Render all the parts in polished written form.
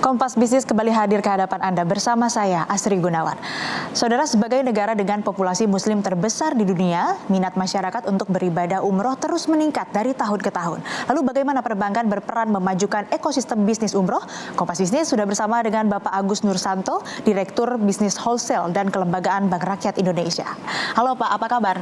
Kompas Bisnis kembali hadir ke hadapan Anda bersama saya, Asri Gunawan. Saudara, sebagai negara dengan populasi muslim terbesar di dunia, minat masyarakat untuk beribadah umroh terus meningkat dari tahun ke tahun. Lalu bagaimana perbankan berperan memajukan ekosistem bisnis umroh? Kompas Bisnis sudah bersama dengan Bapak Agus Nursanto, Direktur Bisnis Wholesale dan Kelembagaan Bank Rakyat Indonesia. Halo Pak, apa kabar?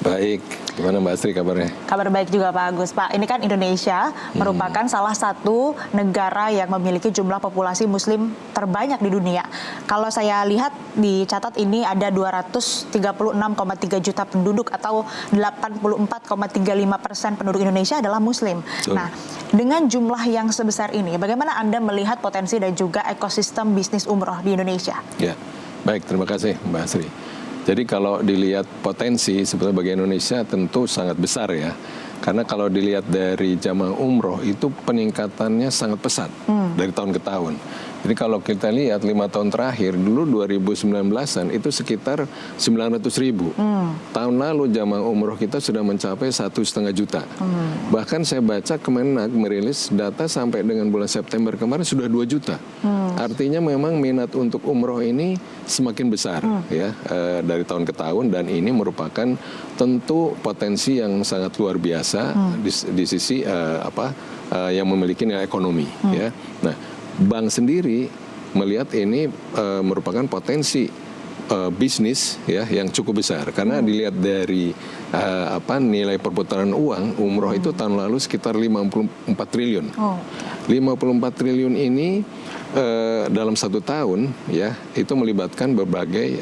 Baik, gimana Mbak Asri kabarnya? Kabar baik juga Pak Agus. Pak, ini kan Indonesia merupakan salah satu negara yang memiliki jumlah populasi muslim terbanyak di dunia. Kalau saya lihat dicatat ini ada 236,3 juta penduduk atau 84,35% penduduk Indonesia adalah muslim. Betul. Nah, dengan jumlah yang sebesar ini, bagaimana Anda melihat potensi dan juga ekosistem bisnis umroh di Indonesia? Ya, baik, terima kasih Mbak Asri. Jadi kalau dilihat potensi sebetulnya bagi Indonesia tentu sangat besar ya. Karena kalau dilihat dari jamaah umroh itu peningkatannya sangat pesat dari tahun ke tahun. Jadi kalau kita lihat 5 tahun terakhir, dulu 2019-an itu sekitar 900.000. Tahun lalu jamaah umroh kita sudah mencapai 1,5 juta. Bahkan saya baca Kemenak merilis data sampai dengan bulan September kemarin sudah 2 juta. Artinya memang minat untuk umroh ini semakin besar ya dari tahun ke tahun, dan ini merupakan tentu potensi yang sangat luar biasa di sisi yang memiliki nilai ekonomi ya. Nah, bank sendiri melihat ini merupakan potensi bisnis ya yang cukup besar, karena dilihat dari nilai perputaran uang umroh itu tahun lalu sekitar 54 triliun. 54 triliun ini dalam 1 tahun ya itu melibatkan berbagai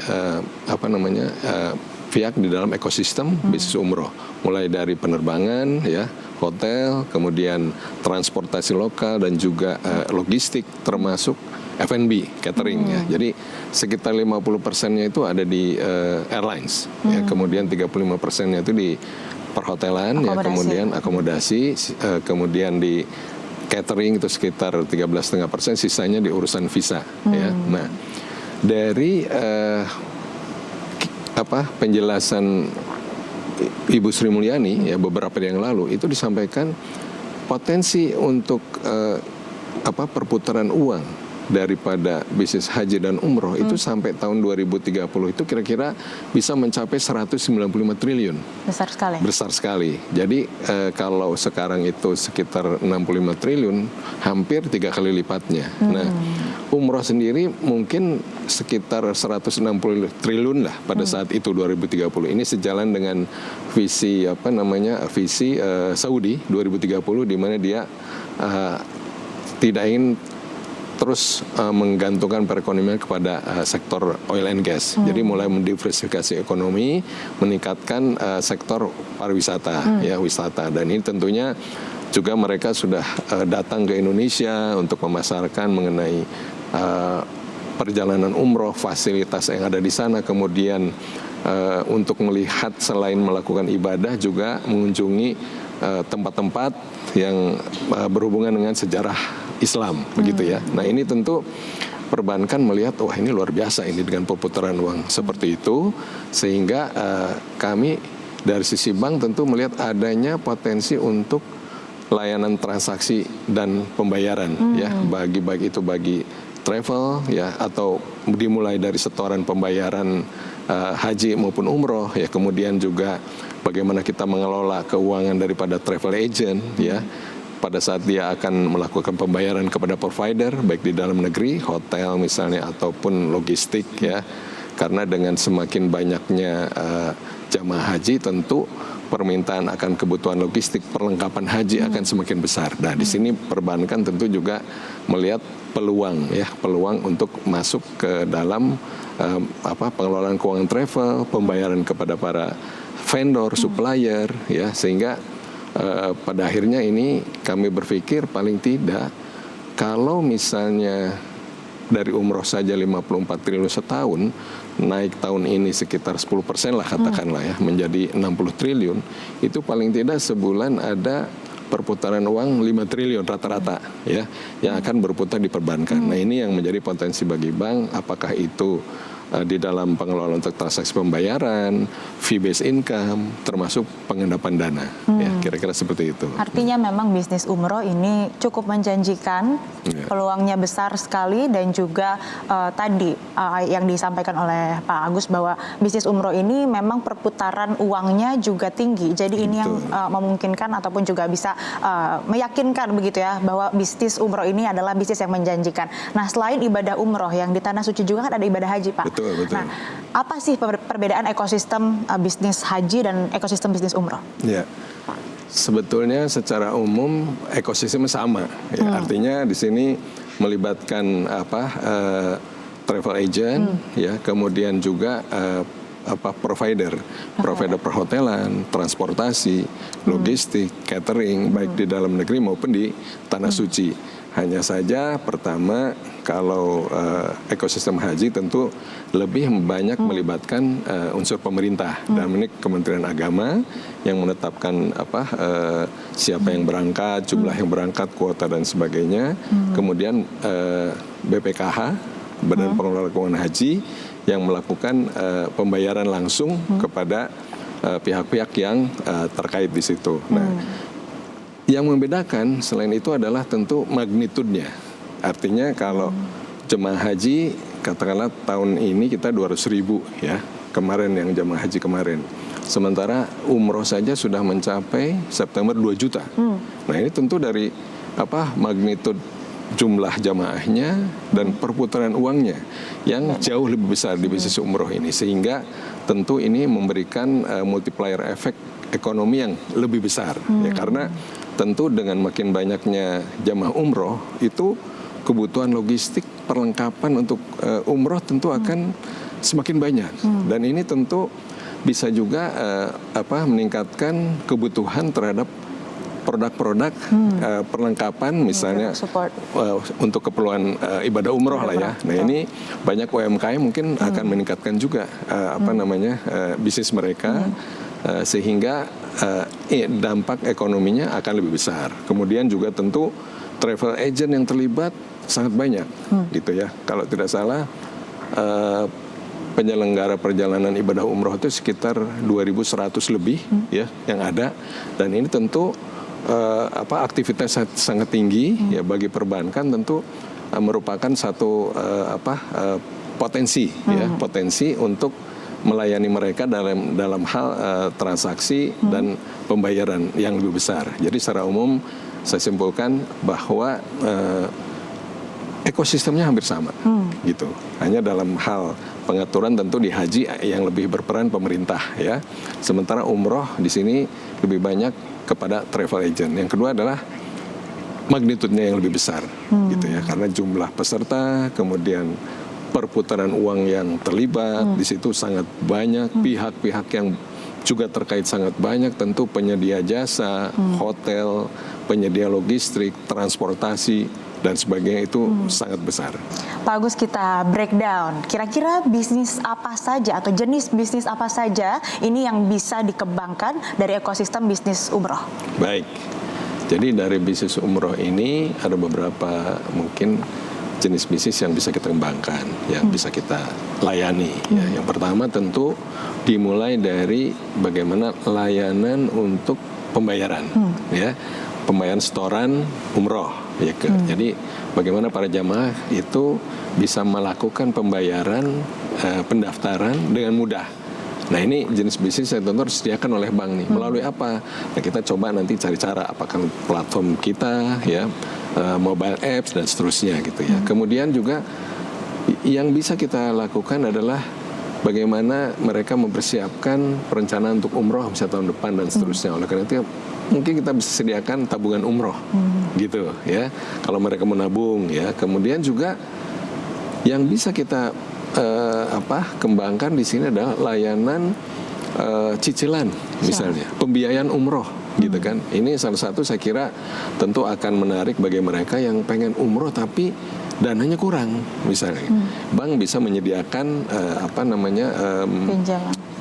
pihak di dalam ekosistem bisnis umroh, mulai dari penerbangan ya, hotel, kemudian transportasi lokal, dan juga logistik, termasuk F&B, catering ya. Jadi sekitar 50%-nya itu ada di airlines, ya, kemudian 35%-nya itu di perhotelan, ya, kemudian akomodasi, kemudian di catering itu sekitar 13,5%, sisanya di urusan visa. Ya. Nah, dari penjelasan Ibu Sri Mulyani ya beberapa hari yang lalu itu disampaikan potensi untuk perputaran uang daripada bisnis haji dan umroh itu sampai tahun 2030 itu kira-kira bisa mencapai 195 triliun. Besar sekali. Besar sekali. Jadi kalau sekarang itu sekitar 65 triliun, hampir 3 kali lipatnya. Nah, umroh sendiri mungkin sekitar 160 triliun lah pada saat itu 2030. Ini sejalan dengan visi visi Saudi 2030, di mana dia tidak ingin terus menggantungkan perekonomian kepada sektor oil and gas. Jadi mulai mendiversifikasi ekonomi, meningkatkan sektor pariwisata, ya, wisata. Dan ini tentunya juga mereka sudah datang ke Indonesia untuk memasarkan mengenai perjalanan umroh, fasilitas yang ada di sana, kemudian untuk melihat selain melakukan ibadah juga mengunjungi tempat-tempat yang berhubungan dengan sejarah Islam, begitu ya. Nah, ini tentu perbankan melihat, wah ini luar biasa ini dengan perputaran uang seperti itu, sehingga kami dari sisi bank tentu melihat adanya potensi untuk layanan transaksi dan pembayaran ya, baik itu bagi travel ya, atau dimulai dari setoran pembayaran haji maupun umroh ya, kemudian juga bagaimana kita mengelola keuangan daripada travel agent ya, pada saat dia akan melakukan pembayaran kepada provider baik di dalam negeri, hotel misalnya, ataupun logistik ya. Karena dengan semakin banyaknya jamaah haji, tentu permintaan akan kebutuhan logistik perlengkapan haji akan semakin besar. Nah, di sini perbankan tentu juga melihat peluang ya, peluang untuk masuk ke dalam pengelolaan keuangan travel, pembayaran kepada para vendor, supplier ya, sehingga pada akhirnya ini kami berpikir paling tidak kalau misalnya dari umroh saja 54 triliun setahun, naik tahun ini sekitar 10% lah katakanlah ya, menjadi 60 triliun, itu paling tidak sebulan ada perputaran uang 5 triliun rata-rata ya, yang akan berputar di perbankan. Nah, ini yang menjadi potensi bagi bank, apakah itu di dalam pengelolaan untuk transaksi pembayaran, fee based income, termasuk pengendapan dana. Ya, kira-kira seperti itu. Artinya memang bisnis umroh ini cukup menjanjikan, peluangnya besar sekali, dan juga tadi yang disampaikan oleh Pak Agus bahwa bisnis umroh ini memang perputaran uangnya juga tinggi. Jadi ini yang memungkinkan ataupun juga bisa meyakinkan begitu ya bahwa bisnis umroh ini adalah bisnis yang menjanjikan. Nah, selain ibadah umroh yang di tanah suci juga kan ada ibadah haji, Pak. Betul. Nah, apa sih perbedaan ekosistem bisnis haji dan ekosistem bisnis umroh? Ya, sebetulnya secara umum ekosistemnya sama. Ya, artinya di sini melibatkan travel agent, ya, kemudian juga provider perhotelan, transportasi, logistik, catering, baik di dalam negeri maupun di tanah suci. Hanya saja pertama kalau ekosistem haji tentu lebih banyak melibatkan unsur pemerintah, dan ini Kementerian Agama yang menetapkan siapa yang berangkat, jumlah yang berangkat, kuota dan sebagainya. Kemudian BPKH, Badan Pengelola Keuangan Haji, yang melakukan pembayaran langsung kepada pihak-pihak yang terkait di situ. Nah, yang membedakan selain itu adalah tentu magnitudenya. Artinya kalau jemaah haji, katakanlah tahun ini kita 200.000 ya, kemarin yang jemaah haji kemarin. Sementara umroh saja sudah mencapai September 2 juta. Nah, ini tentu dari magnitud jumlah jamaahnya dan perputaran uangnya yang jauh lebih besar di bisnis umroh ini, sehingga tentu ini memberikan multiplier efek ekonomi yang lebih besar ya, karena tentu dengan makin banyaknya jamaah umroh itu kebutuhan logistik perlengkapan untuk umroh tentu akan semakin banyak, dan ini tentu bisa juga meningkatkan kebutuhan terhadap produk-produk perlengkapan, misalnya untuk keperluan ibadah umroh lah ya. Nah, ini banyak UMKM mungkin akan meningkatkan juga bisnis mereka, sehingga dampak ekonominya akan lebih besar. Kemudian juga tentu travel agent yang terlibat sangat banyak, gitu ya. Kalau tidak salah penyelenggara perjalanan ibadah umroh itu sekitar 2.100 lebih ya yang ada, dan ini tentu aktivitas sangat tinggi ya bagi perbankan, tentu merupakan satu potensi untuk melayani mereka dalam hal transaksi dan pembayaran yang lebih besar. Jadi secara umum saya simpulkan bahwa ekosistemnya hampir sama, gitu. Hanya dalam hal pengaturan tentu di haji yang lebih berperan pemerintah ya. Sementara umroh di sini lebih banyak kepada travel agent. Yang kedua adalah magnitudenya yang lebih besar, gitu ya, karena jumlah peserta, kemudian perputaran uang yang terlibat di situ sangat banyak, pihak-pihak yang juga terkait sangat banyak, tentu penyedia jasa, hotel, penyedia logistik, transportasi dan sebagainya itu sangat besar. Pak Agus, kita breakdown. Kira-kira bisnis apa saja atau jenis bisnis apa saja ini yang bisa dikembangkan dari ekosistem bisnis umroh? Baik, jadi dari bisnis umroh ini ada beberapa mungkin jenis bisnis yang bisa kita kembangkan, yang bisa kita layani. Ya. Yang pertama tentu dimulai dari bagaimana layanan untuk pembayaran, ya, pembayaran setoran umroh. Ya, jadi bagaimana para jamaah itu bisa melakukan pembayaran pendaftaran dengan mudah. Nah, ini jenis bisnis yang tentu harus disediakan oleh bank nih. Melalui apa? Nah, kita coba nanti cari cara, apakah platform kita, ya, mobile apps dan seterusnya gitu ya. Kemudian juga yang bisa kita lakukan adalah bagaimana mereka mempersiapkan perencanaan untuk umroh misalnya tahun depan dan seterusnya. Oleh karena itu mungkin kita bisa sediakan tabungan umroh, gitu ya. Kalau mereka menabung ya. Kemudian juga yang bisa kita kembangkan di sini adalah layanan cicilan, misalnya pembiayaan umroh, gitu kan. Ini salah satu saya kira tentu akan menarik bagi mereka yang pengen umroh tapi dananya kurang, misalnya. Bank bisa menyediakan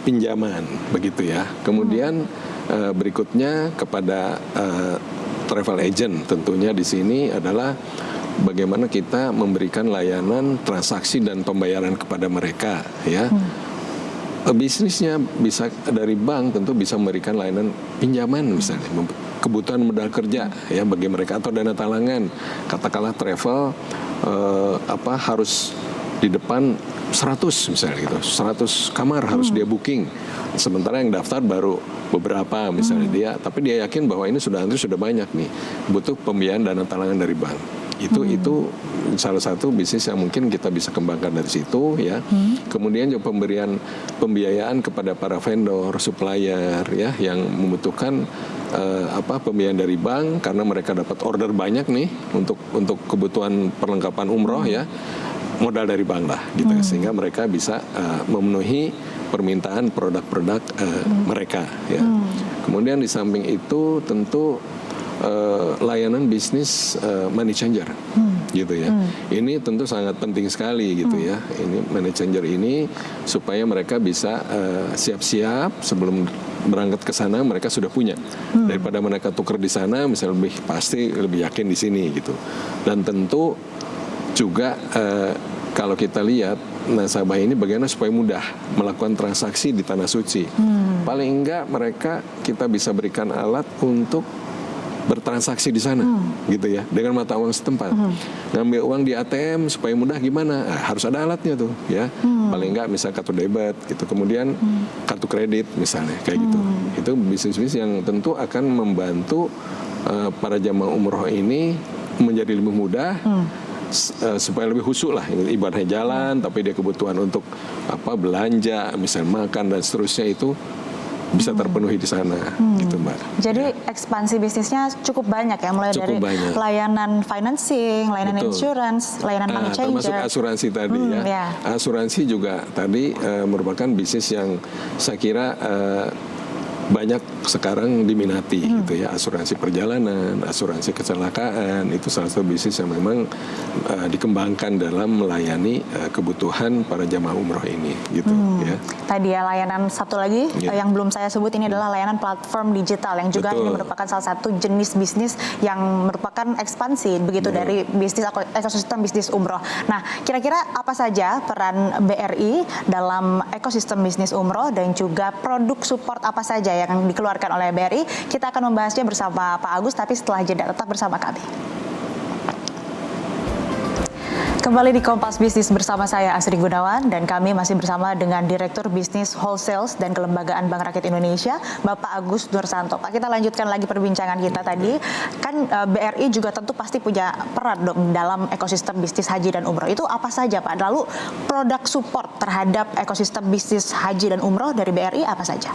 pinjaman, begitu ya. Kemudian berikutnya kepada travel agent tentunya di sini adalah bagaimana kita memberikan layanan transaksi dan pembayaran kepada mereka, ya. Bisnisnya bisa dari bank, tentu bisa memberikan layanan pinjaman misalnya, kebutuhan modal kerja ya bagi mereka, atau dana talangan, katakanlah travel harus di depan 100 misalnya gitu, 100 kamar harus dia booking, sementara yang daftar baru beberapa misalnya dia, tapi dia yakin bahwa ini sudah antri sudah banyak nih, butuh pembiayaan dana talangan dari bank. Itu salah satu bisnis yang mungkin kita bisa kembangkan dari situ ya. Kemudian juga pembiayaan kepada para vendor, supplier ya yang membutuhkan pembiayaan dari bank karena mereka dapat order banyak nih untuk kebutuhan perlengkapan umroh ya. Modal dari bank lah gitu, sehingga mereka bisa memenuhi permintaan produk-produk mereka ya. Kemudian di samping itu tentu layanan bisnis money changer gitu ya. Ini tentu sangat penting sekali gitu ya. Ini money changer ini supaya mereka bisa siap-siap sebelum berangkat ke sana mereka sudah punya. Daripada mereka tuker di sana misalnya lebih yakin di sini gitu. Dan tentu juga kalau kita lihat nasabah ini bagaimana supaya mudah melakukan transaksi di Tanah Suci. Paling enggak kita bisa berikan alat untuk bertransaksi di sana gitu ya, dengan mata uang setempat. Ngambil uang di ATM supaya mudah gimana? Harus ada alatnya tuh ya. Paling enggak misal kartu debit gitu, kemudian kartu kredit misalnya kayak gitu. Itu bisnis-bisnis yang tentu akan membantu para jamaah umroh ini menjadi lebih mudah. Supaya lebih khusyuk lah, ibadahnya jalan, tapi dia kebutuhan untuk belanja, misalnya makan dan seterusnya itu bisa terpenuhi di sana, gitu Mbak. Jadi ekspansi bisnisnya cukup banyak ya, mulai dari layanan financing, layanan insurance, layanan money changer, termasuk asuransi tadi ya. Asuransi juga tadi merupakan bisnis yang saya kira banyak sekarang diminati gitu ya. Asuransi perjalanan, asuransi kecelakaan, itu salah satu bisnis yang memang dikembangkan dalam melayani kebutuhan para jamaah umroh ini gitu ya. Tadi ya layanan satu lagi yang belum saya sebut ini adalah layanan platform digital yang juga ini merupakan salah satu jenis bisnis yang merupakan ekspansi begitu dari bisnis ekosistem bisnis umroh. Nah, kira-kira apa saja peran BRI dalam ekosistem bisnis umroh dan juga produk support apa saja yang dikeluarkan oleh BRI? Kita akan membahasnya bersama Pak Agus, tapi setelah jeda. Tetap bersama kami. Kembali di Kompas Bisnis bersama saya Asri Gunawan, dan kami masih bersama dengan Direktur Bisnis Wholesale dan Kelembagaan Bank Rakyat Indonesia, Bapak Agus Nursanto. Pak, kita lanjutkan lagi perbincangan kita tadi. Kan BRI juga tentu pasti punya peran dong dalam ekosistem bisnis haji dan umroh. Itu apa saja Pak? Lalu produk support terhadap ekosistem bisnis haji dan umroh dari BRI apa saja?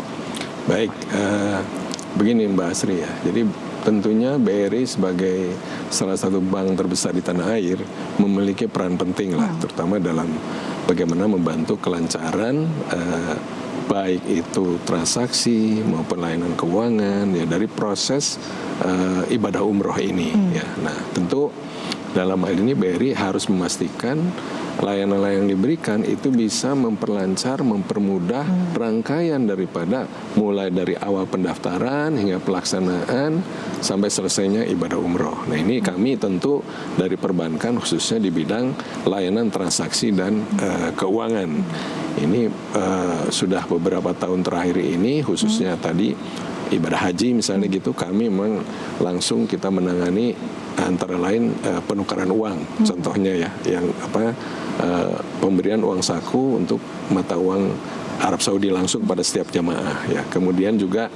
Baik, begini Mbak Asri ya. Jadi tentunya BRI sebagai salah satu bank terbesar di tanah air memiliki peran penting lah, terutama dalam bagaimana membantu kelancaran baik itu transaksi maupun layanan keuangan ya dari proses ibadah umroh ini ya. Nah, tentu dalam hal ini BRI harus memastikan layanan-layanan yang diberikan itu bisa memperlancar, mempermudah rangkaian daripada mulai dari awal pendaftaran hingga pelaksanaan sampai selesainya ibadah umroh. Nah, ini kami tentu dari perbankan khususnya di bidang layanan transaksi dan keuangan. Ini sudah beberapa tahun terakhir ini khususnya tadi ibadah haji misalnya gitu, kami memang langsung kita menangani antara lain penukaran uang, contohnya ya, yang pemberian uang saku untuk mata uang Arab Saudi langsung pada setiap jamaah ya. Kemudian juga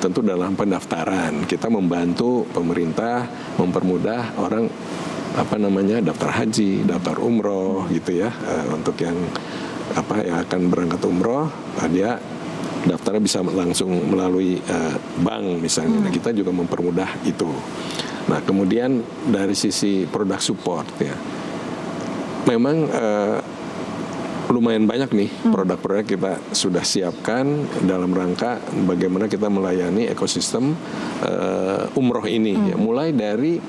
tentu dalam pendaftaran kita membantu pemerintah mempermudah orang daftar haji, daftar umroh gitu ya, untuk yang akan berangkat umroh dia daftarnya bisa langsung melalui bank misalnya. Nah, kita juga mempermudah itu. Nah, kemudian dari sisi produk support ya, memang lumayan banyak nih produk-produk kita sudah siapkan dalam rangka bagaimana kita melayani ekosistem umroh ini. Ya, mulai dari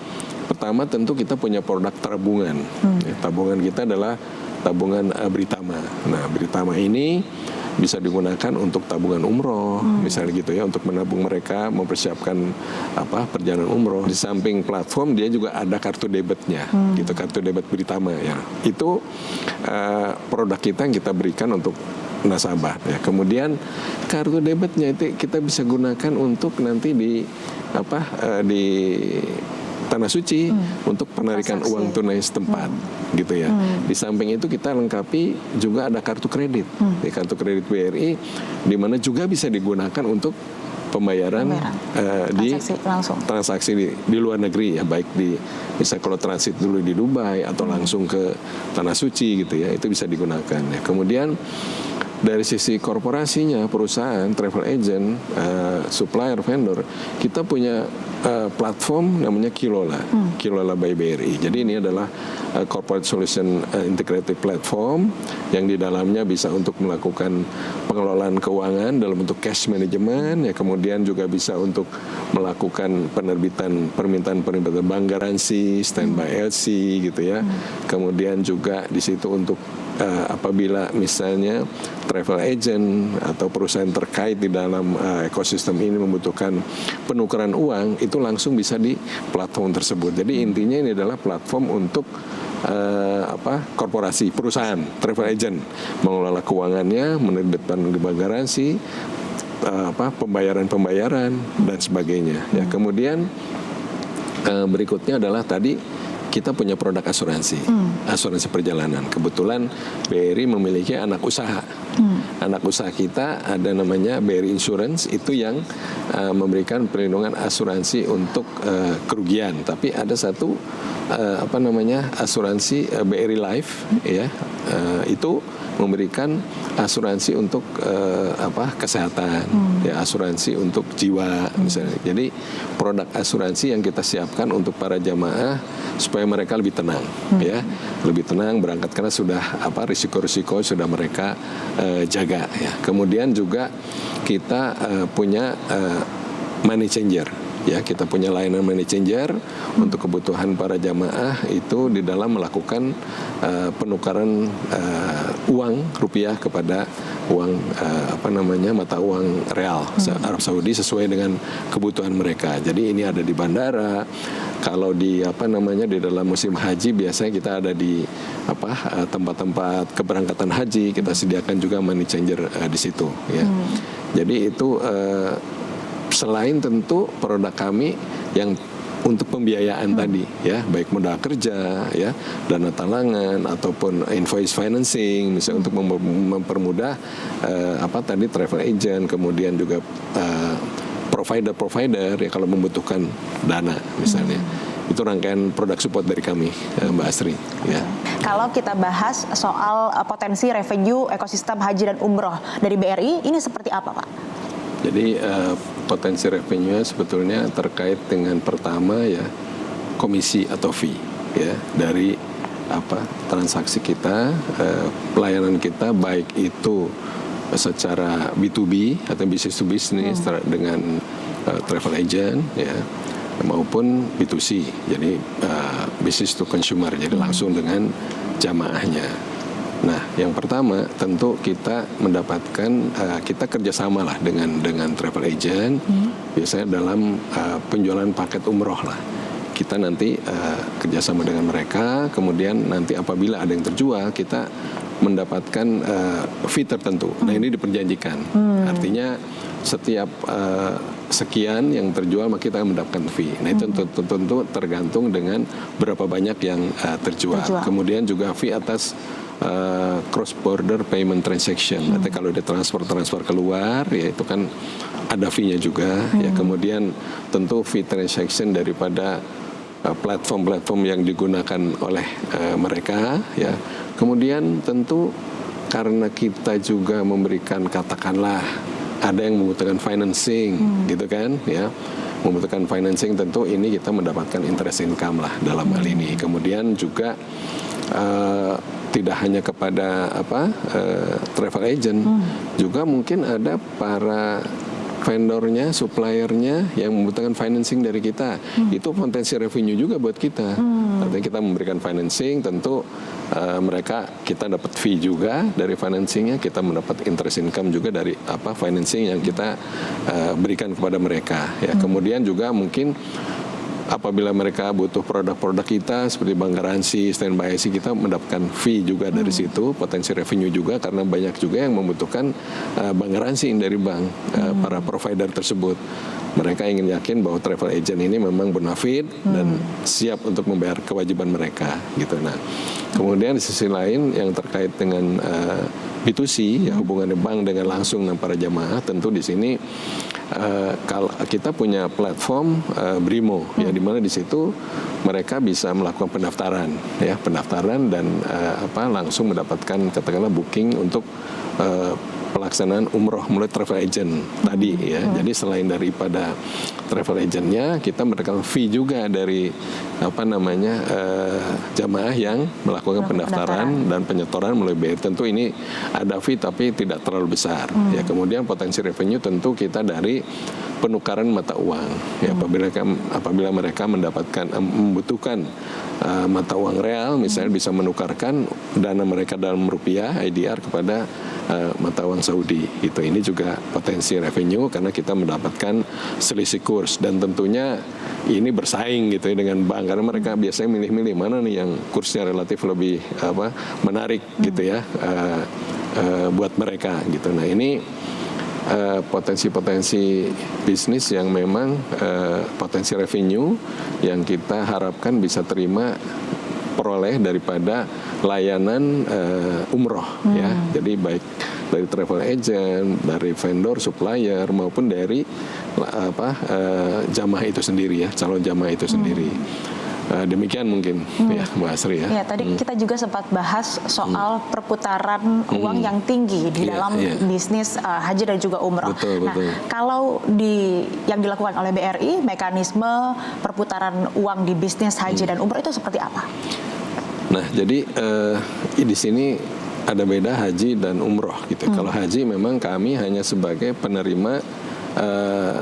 pertama tentu kita punya produk tabungan. Ya, tabungan kita adalah tabungan Britama. Nah, Britama ini bisa digunakan untuk tabungan umroh, misalnya gitu ya, untuk menabung mereka mempersiapkan perjalanan umroh. Di samping platform dia juga ada kartu debitnya, gitu, kartu debit Britama ya. Itu produk kita yang kita berikan untuk nasabah ya. Kemudian kartu debitnya itu kita bisa gunakan untuk nanti di di Tanah Suci untuk penarikan uang tunai setempat gitu ya. Di samping itu kita lengkapi juga ada kartu kredit. Di kartu kredit BRI di mana juga bisa digunakan untuk pembayaran di transaksi di luar negeri ya, baik di bisa kalau transit dulu di Dubai atau langsung ke Tanah Suci gitu ya, itu bisa digunakan ya. Kemudian dari sisi korporasinya, perusahaan, travel agent, supplier, vendor, kita punya platform namanya Kilola, Kilola by BRI. Jadi ini adalah corporate solution integrated platform yang di dalamnya bisa untuk melakukan pengelolaan keuangan dalam bentuk cash management, ya, kemudian juga bisa untuk melakukan penerbitan permintaan bank garansi, standby LC gitu ya. Kemudian juga di situ untuk apabila misalnya travel agent atau perusahaan terkait di dalam ekosistem ini membutuhkan penukaran uang, itu langsung bisa di platform tersebut. Jadi intinya ini adalah platform untuk korporasi, perusahaan, travel agent mengelola keuangannya, menerbitkan bank garansi, pembayaran dan sebagainya. Ya, kemudian berikutnya adalah tadi kita punya produk asuransi, asuransi perjalanan. Kebetulan BRI memiliki anak usaha. Anak usaha kita ada namanya BRI Insurance, itu yang memberikan perlindungan asuransi untuk kerugian. Tapi ada satu asuransi BRI Life, ya, itu memberikan asuransi untuk kesehatan, ya, asuransi untuk jiwa misalnya. Jadi produk asuransi yang kita siapkan untuk para jamaah supaya mereka lebih tenang, ya, lebih tenang berangkat karena sudah risiko-risiko sudah mereka jaga, ya. Kemudian juga kita punya money changer. Ya, kita punya layanan money changer untuk kebutuhan para jamaah itu di dalam melakukan penukaran uang rupiah kepada uang mata uang real Arab Saudi sesuai dengan kebutuhan mereka. Jadi ini ada di bandara. Kalau di di dalam musim haji biasanya kita ada di tempat-tempat keberangkatan haji, kita sediakan juga money changer di situ, ya. Jadi itu selain tentu produk kami yang untuk pembiayaan tadi, ya, baik modal kerja, ya, dana talangan ataupun invoice financing, misalnya untuk mempermudah travel agent, kemudian juga provider ya kalau membutuhkan dana misalnya. Itu rangkaian produk support dari kami, Mbak Asri. Ya. Kalau kita bahas soal potensi revenue ekosistem haji dan umroh dari BRI, ini seperti apa, Pak? Jadi potensi revenue sebetulnya terkait dengan pertama ya komisi atau fee, ya, dari transaksi kita, pelayanan kita, baik itu secara B2B atau business to business dengan travel agent, ya, maupun B2C, jadi business to consumer, jadi langsung dengan jamaahnya. Nah, yang pertama tentu kita mendapatkan kita kerjasama lah dengan travel agent, biasanya dalam penjualan paket umroh lah. Kita nanti kerjasama dengan mereka, kemudian nanti apabila ada yang terjual kita mendapatkan fee tertentu. Nah, ini diperjanjikan. Artinya setiap sekian yang terjual maka kita akan mendapatkan fee. Nah, itu tentu tergantung dengan berapa banyak yang terjual. Kemudian juga fee atas cross border payment transaction. Nanti kalau dia transfer keluar, ya itu kan ada fee-nya juga. Ya, kemudian tentu fee transaction daripada platform-platform yang digunakan oleh mereka, ya. Kemudian tentu karena kita juga memberikan, katakanlah ada yang membutuhkan financing, gitu kan, ya. Membutuhkan financing, tentu ini kita mendapatkan interest income lah dalam hal ini. Kemudian juga tidak hanya kepada travel agent, juga mungkin ada para vendornya, suppliernya yang membutuhkan financing dari kita. Itu potensi revenue juga buat kita. Artinya kita memberikan financing, tentu kita dapat fee juga dari financingnya, kita mendapat interest income juga dari financing yang kita berikan kepada mereka. Ya, kemudian juga mungkin apabila mereka butuh produk-produk kita seperti bank garansi, standby IC, kita mendapatkan fee juga dari situ, potensi revenue juga karena banyak juga yang membutuhkan bank garansi dari bank para provider tersebut. Mereka ingin yakin bahwa travel agent ini memang bonafit dan siap untuk membayar kewajiban mereka gitu. Nah, kemudian di sisi lain yang terkait dengan B2C, ya hubungan bank dengan langsung dengan para jamaah, tentu di sini kalau kita punya platform Brimo, ya di mana di situ mereka bisa melakukan pendaftaran dan langsung mendapatkan katakanlah booking untuk pelaksanaan umroh melalui travel agent tadi ya. Jadi selain daripada travel agentnya, kita mendapatkan fee juga dari jamaah yang melakukan pendaftaran dan penyetoran melalui BRI. Tentu ini ada fee tapi tidak terlalu besar. Ya, kemudian potensi revenue tentu kita dari penukaran mata uang. Ya, apabila mereka membutuhkan mata uang real, misalnya bisa menukarkan dana mereka dalam rupiah IDR kepada mata uang Saudi. Gitu. Ini juga potensi revenue karena kita mendapatkan selisih kurs dan tentunya ini bersaing gitu ya dengan bank karena mereka biasanya milih-milih mana nih yang kursnya relatif lebih menarik gitu ya buat mereka gitu. Nah, ini potensi-potensi bisnis yang memang potensi revenue yang kita harapkan bisa peroleh daripada layanan umroh ya. Jadi baik dari travel agent, dari vendor, supplier maupun dari jamaah itu sendiri ya, calon jamaah itu sendiri. Demikian mungkin ya Mbak Asri ya. Ya, tadi kita juga sempat bahas soal perputaran uang yang tinggi di dalam bisnis haji dan juga umroh. Betul. Kalau yang dilakukan oleh BRI, mekanisme perputaran uang di bisnis haji dan umroh itu seperti apa? Nah, jadi di sini ada beda haji dan umroh gitu. Kalau haji memang kami hanya sebagai penerima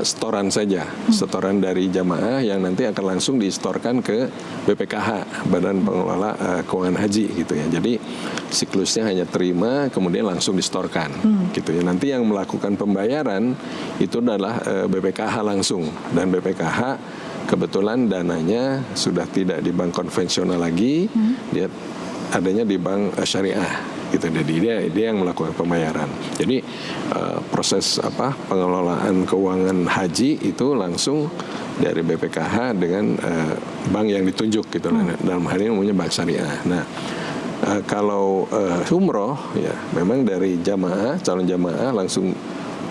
setoran saja, setoran dari jamaah yang nanti akan langsung distorkan ke BPKH, Badan Pengelola Keuangan Haji gitu ya. Jadi siklusnya hanya terima kemudian langsung distorkan gitu ya. Nanti yang melakukan pembayaran itu adalah BPKH langsung, dan BPKH kebetulan dananya sudah tidak di bank konvensional lagi, dia adanya di bank syariah gitu. Jadi dia yang melakukan pembayaran. Jadi proses pengelolaan keuangan haji itu langsung dari BPKH dengan bank yang ditunjuk gitu. Dalam hal ini umumnya bank syariah. Nah, kalau umroh ya memang dari calon jamaah langsung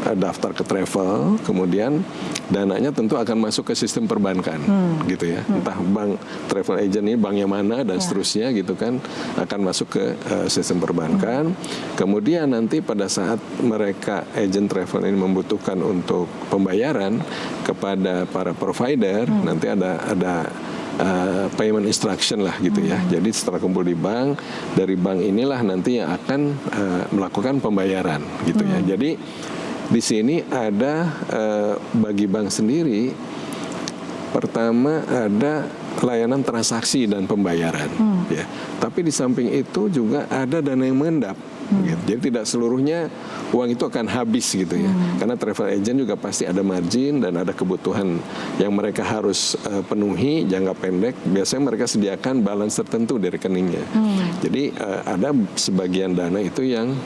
daftar ke travel, kemudian dananya tentu akan masuk ke sistem perbankan gitu ya. Entah bank travel agent ini banknya mana dan seterusnya gitu kan, akan masuk ke sistem perbankan. Kemudian nanti pada saat mereka agent travel ini membutuhkan untuk pembayaran kepada para provider, nanti ada payment instruction lah gitu ya. Jadi setelah kumpul di bank, dari bank inilah nanti yang akan melakukan pembayaran gitu ya. Jadi di sini ada bagi bank sendiri, pertama ada layanan transaksi dan pembayaran, ya. Tapi di samping itu juga ada dana yang mengendap. Gitu. Jadi tidak seluruhnya uang itu akan habis gitu ya. Karena travel agent juga pasti ada margin dan ada kebutuhan yang mereka harus penuhi jangka pendek. Biasanya mereka sediakan balance tertentu di rekeningnya. Jadi ada sebagian dana itu yang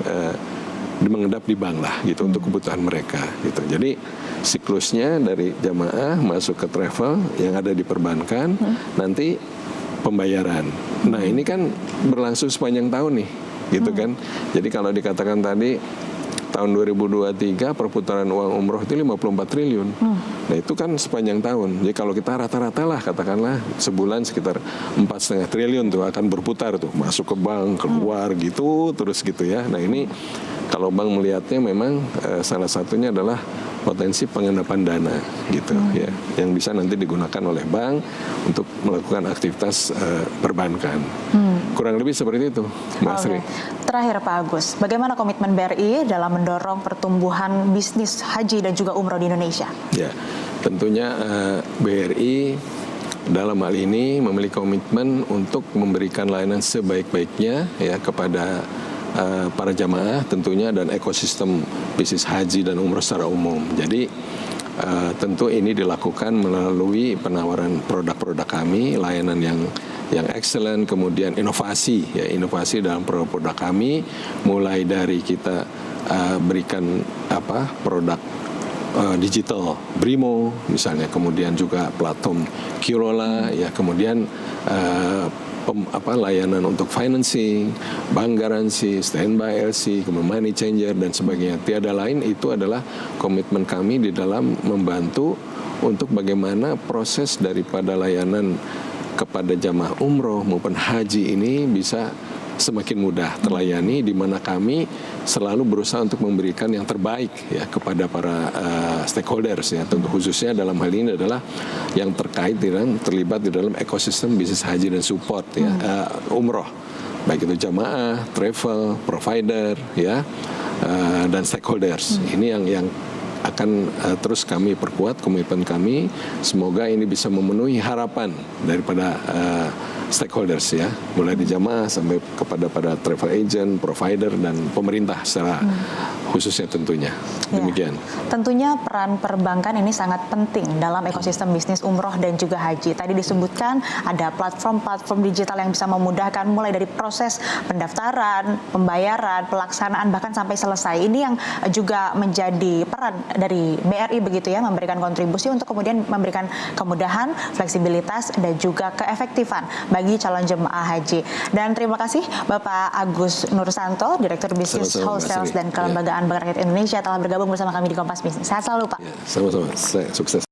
mengendap di bank lah gitu untuk kebutuhan mereka gitu. Jadi siklusnya dari jamaah masuk ke travel yang ada di perbankan, nanti pembayaran. Nah, ini kan berlangsung sepanjang tahun nih gitu kan. Jadi kalau dikatakan tadi tahun 2023 perputaran uang umroh itu 54 triliun. Nah, itu kan sepanjang tahun. Jadi kalau kita rata-rata lah katakanlah sebulan sekitar 4,5 triliun tuh akan berputar tuh, masuk ke bank, keluar gitu terus gitu ya. Nah, ini kalau bank melihatnya memang salah satunya adalah potensi pengendapan dana gitu ya, yang bisa nanti digunakan oleh bank untuk melakukan aktivitas perbankan. Kurang lebih seperti itu, Mbak Asri. Terakhir Pak Agus, bagaimana komitmen BRI dalam mendorong pertumbuhan bisnis haji dan juga umroh di Indonesia? Ya, tentunya BRI dalam hal ini memiliki komitmen untuk memberikan layanan sebaik-baiknya ya kepada para jamaah tentunya dan ekosistem bisnis haji dan umroh secara umum. Jadi tentu ini dilakukan melalui penawaran produk-produk kami, layanan yang excellent, kemudian inovasi dalam produk-produk kami, mulai dari kita berikan produk digital Brimo misalnya, kemudian juga platform Kilola ya, kemudian layanan untuk financing, bank garansi, standby LC, kemudian money changer dan sebagainya. Tiada lain itu adalah komitmen kami di dalam membantu untuk bagaimana proses daripada layanan kepada jamaah umroh maupun haji ini bisa semakin mudah terlayani, di mana kami selalu berusaha untuk memberikan yang terbaik ya kepada para stakeholders ya, tentu khususnya dalam hal ini adalah yang terlibat di dalam ekosistem bisnis haji dan support ya, umroh, baik itu jamaah, travel, provider ya, dan stakeholders. Ini yang akan terus kami perkuat komitmen kami. Semoga ini bisa memenuhi harapan daripada stakeholders ya, mulai di jamaah sampai kepada para travel agent, provider dan pemerintah secara khususnya tentunya. Demikian. Ya, tentunya peran perbankan ini sangat penting dalam ekosistem bisnis umroh dan juga haji. Tadi disebutkan ada platform-platform digital yang bisa memudahkan mulai dari proses pendaftaran, pembayaran, pelaksanaan bahkan sampai selesai. Ini yang juga menjadi peran dari BRI begitu ya, memberikan kontribusi untuk kemudian memberikan kemudahan, fleksibilitas dan juga keefektifan bagi calon jemaah haji. Dan terima kasih Bapak Agus Nursanto, Direktur Bisnis Wholesale dan Kelembagaan Bank Rakyat Indonesia telah bergabung bersama kami di Kompas Bisnis. Sehat selalu Pak. Ya, sama-sama. Sukses.